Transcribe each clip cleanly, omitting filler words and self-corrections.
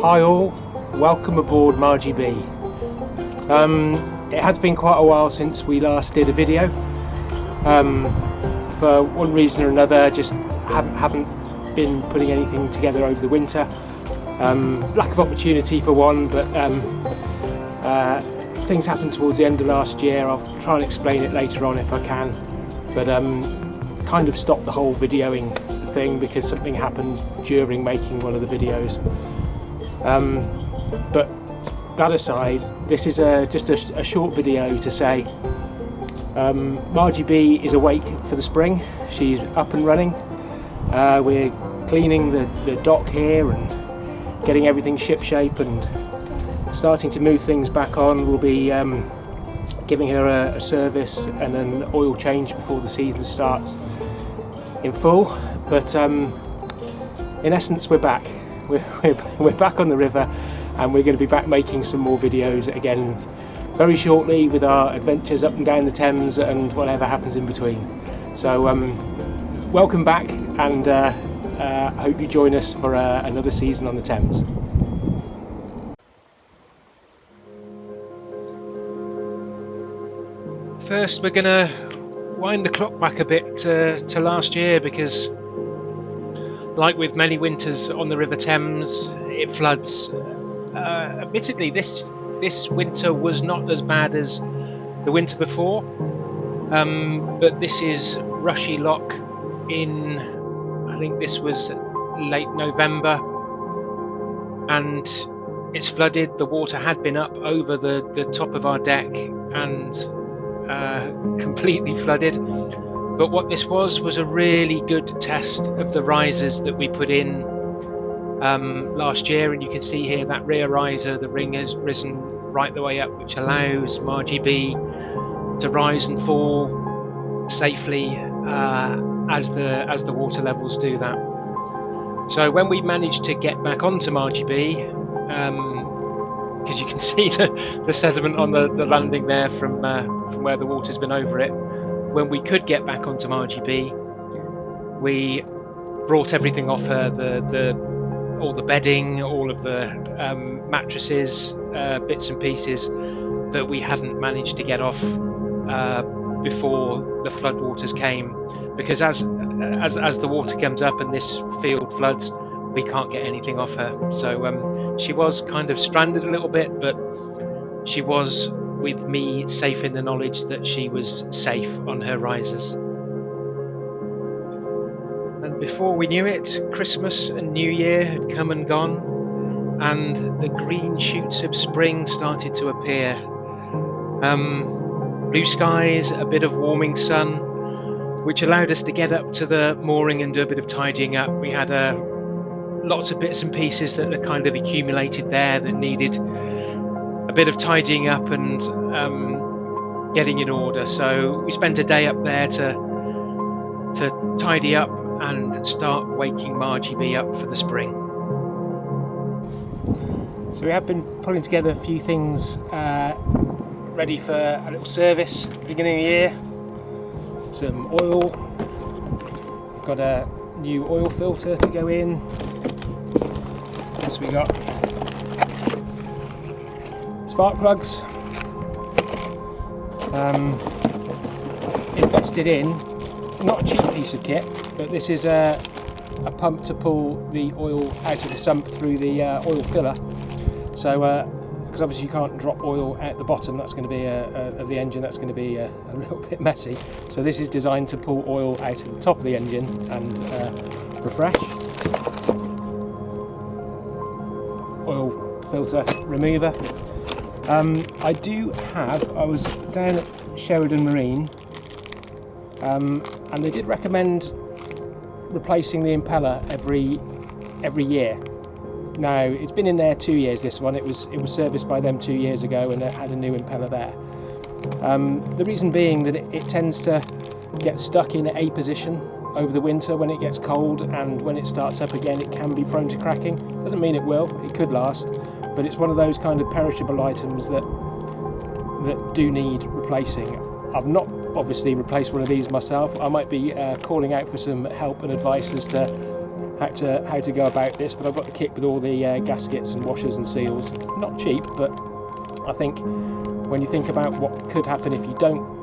Hi all, welcome aboard Margie B. It has been quite a while since we last did a video. For one reason or another, just haven't been putting anything together over the winter. Lack of opportunity for one, but things happened towards the end of last year. I'll try and explain it later on if I can. But kind of stopped the whole videoing thing because something happened during making one of the videos. But that aside, this is just a short video to say Margie B is awake for the spring. She's up and running. We're cleaning the dock here and getting everything shipshape and starting to move things back on. We'll be giving her a service and an oil change before the season starts in full. But in essence, we're back. We're back on the river, and we're going to be back making some more videos again very shortly with our adventures up and down the Thames and whatever happens in between. So welcome back, and I hope you join us for another season on the Thames. First, we're going to wind the clock back a bit to last year, because like with many winters on the River Thames, it floods. Admittedly, this winter was not as bad as the winter before, but this is Rushy Lock in, I think this was late November, and it's flooded. The water had been up over the top of our deck and completely flooded. But what this was a really good test of the risers that we put in last year, and you can see here that rear riser, the ring has risen right the way up, which allows Margie B to rise and fall safely as the water levels do that. So when we managed to get back onto Margie B, because you can see the sediment on the landing there from where the water's been over it. When we could get back onto Margie B, we brought everything off her, all the bedding, all of the mattresses, bits and pieces that we hadn't managed to get off before the floodwaters came. Because as the water comes up and this field floods, we can't get anything off her. So she was kind of stranded a little bit, but she was, with me, safe in the knowledge that she was safe on her risers. And before we knew it, Christmas and New Year had come and gone, and the green shoots of spring started to appear. Blue skies, a bit of warming sun, which allowed us to get up to the mooring and do a bit of tidying up. We had lots of bits and pieces that had kind of accumulated there that needed a bit of tidying up and getting in order. So we spent a day up there to tidy up and start waking Margie B up for the spring. So we have been putting together a few things ready for a little service at the beginning of the year. Some oil. We've got a new oil filter to go in. So we got spark plugs. Invested in, not a cheap piece of kit, but this is a pump to pull the oil out of the sump through the oil filler. So, because obviously you can't drop oil at the bottom, that's going to be of the engine, that's going to be a little bit messy. So this is designed to pull oil out of the top of the engine and refresh. Oil filter remover. I was down at Sheridan Marine, and they did recommend replacing the impeller every year. Now, it's been in there 2 years, this one. It was serviced by them 2 years ago, and it had a new impeller there. The reason being that it tends to get stuck in A position over the winter when it gets cold, and when it starts up again it can be prone to cracking. Doesn't mean it will, it could last, but it's one of those kind of perishable items that do need replacing. I've not obviously replaced one of these myself. I might be calling out for some help and advice as to how to go about this, but I've got the kit with all the gaskets and washers and seals. Not cheap, but I think when you think about what could happen if you don't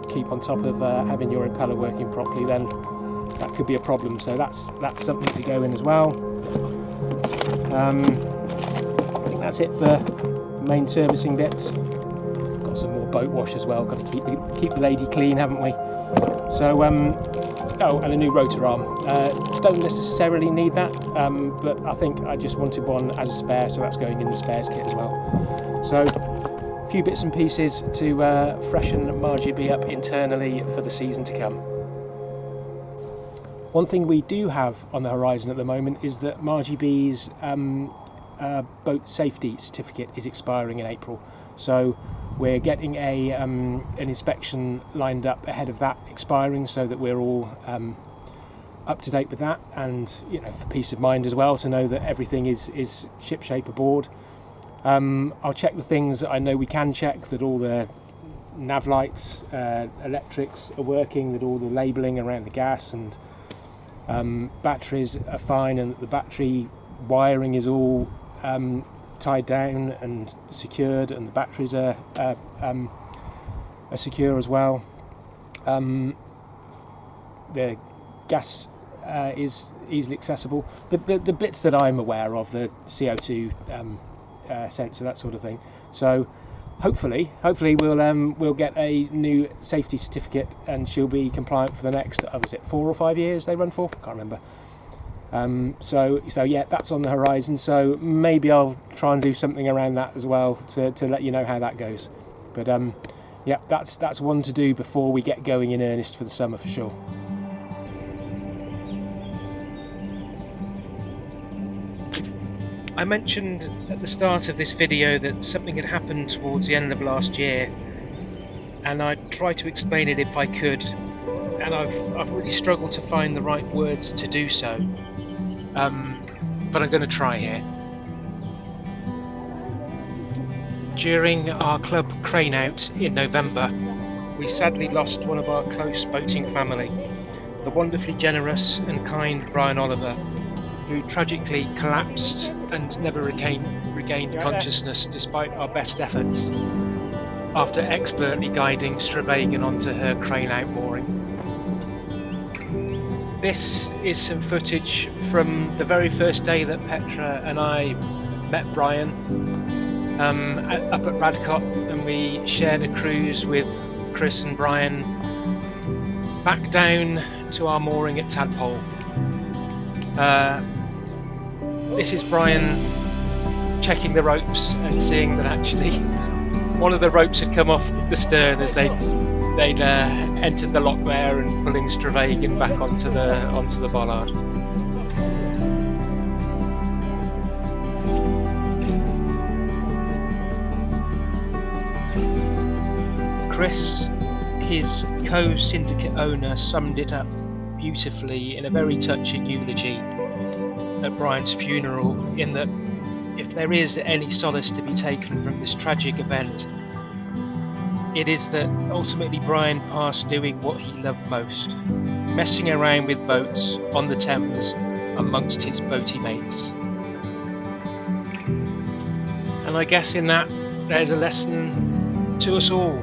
keep on top of having your impeller working properly, then that could be a problem. So that's something to go in as well. I think that's it for main servicing bits. Got some more boat wash as well. Got to keep the lady clean, haven't we? So oh, and a new rotor arm. Don't necessarily need that, but I think I just wanted one as a spare, so that's going in the spares kit as well. So a few bits and pieces to freshen Margie B up internally for the season to come. One thing we do have on the horizon at the moment is that Margie B's boat safety certificate is expiring in April. So we're getting an inspection lined up ahead of that expiring, so that we're all up to date with that, and for peace of mind as well, to know that everything is shipshape aboard. I'll check the things that I know we can check, that all the nav lights, electrics are working, that all the labelling around the gas and batteries are fine, and that the battery wiring is all tied down and secured, and the batteries are secure as well. The gas is easily accessible. The bits that I'm aware of, the CO2 sensor, that sort of thing. So hopefully we'll get a new safety certificate, and she'll be compliant for the next, was it 4 or 5 years they run for? Can't remember. So yeah, that's on the horizon. So maybe I'll try and do something around that as well to let you know how that goes. But yeah, that's one to do before we get going in earnest for the summer for sure. I mentioned at the start of this video that something had happened towards the end of last year, and I tried to explain it if I could, and I've really struggled to find the right words to do so, but I'm going to try here. During our club crane out in November, we sadly lost one of our close boating family, the wonderfully generous and kind Brian Oliver, who tragically collapsed and never regained consciousness despite our best efforts, after expertly guiding Stravagan onto her crane out mooring. This is some footage from the very first day that Petra and I met Brian up at Radcott, and we shared a cruise with Chris and Brian back down to our mooring at Tadpole. This is Brian checking the ropes and seeing that actually one of the ropes had come off the stern as they'd entered the lock there, and pulling Stravagan back onto the bollard. Chris, his co-syndicate owner, summed it up beautifully in a very touching eulogy at Brian's funeral, in that if there is any solace to be taken from this tragic event, it is that ultimately Brian passed doing what he loved most, messing around with boats on the Thames amongst his boaty mates. And I guess in that there's a lesson to us all.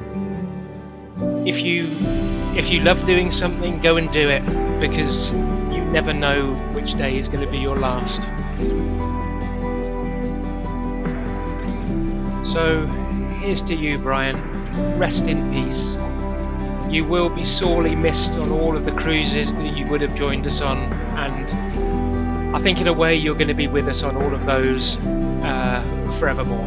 If you love doing something, go and do it, because you never know which day is going to be your last. So here's to you, Brian. Rest in peace. You will be sorely missed on all of the cruises that you would have joined us on, and I think in a way you're going to be with us on all of those forevermore.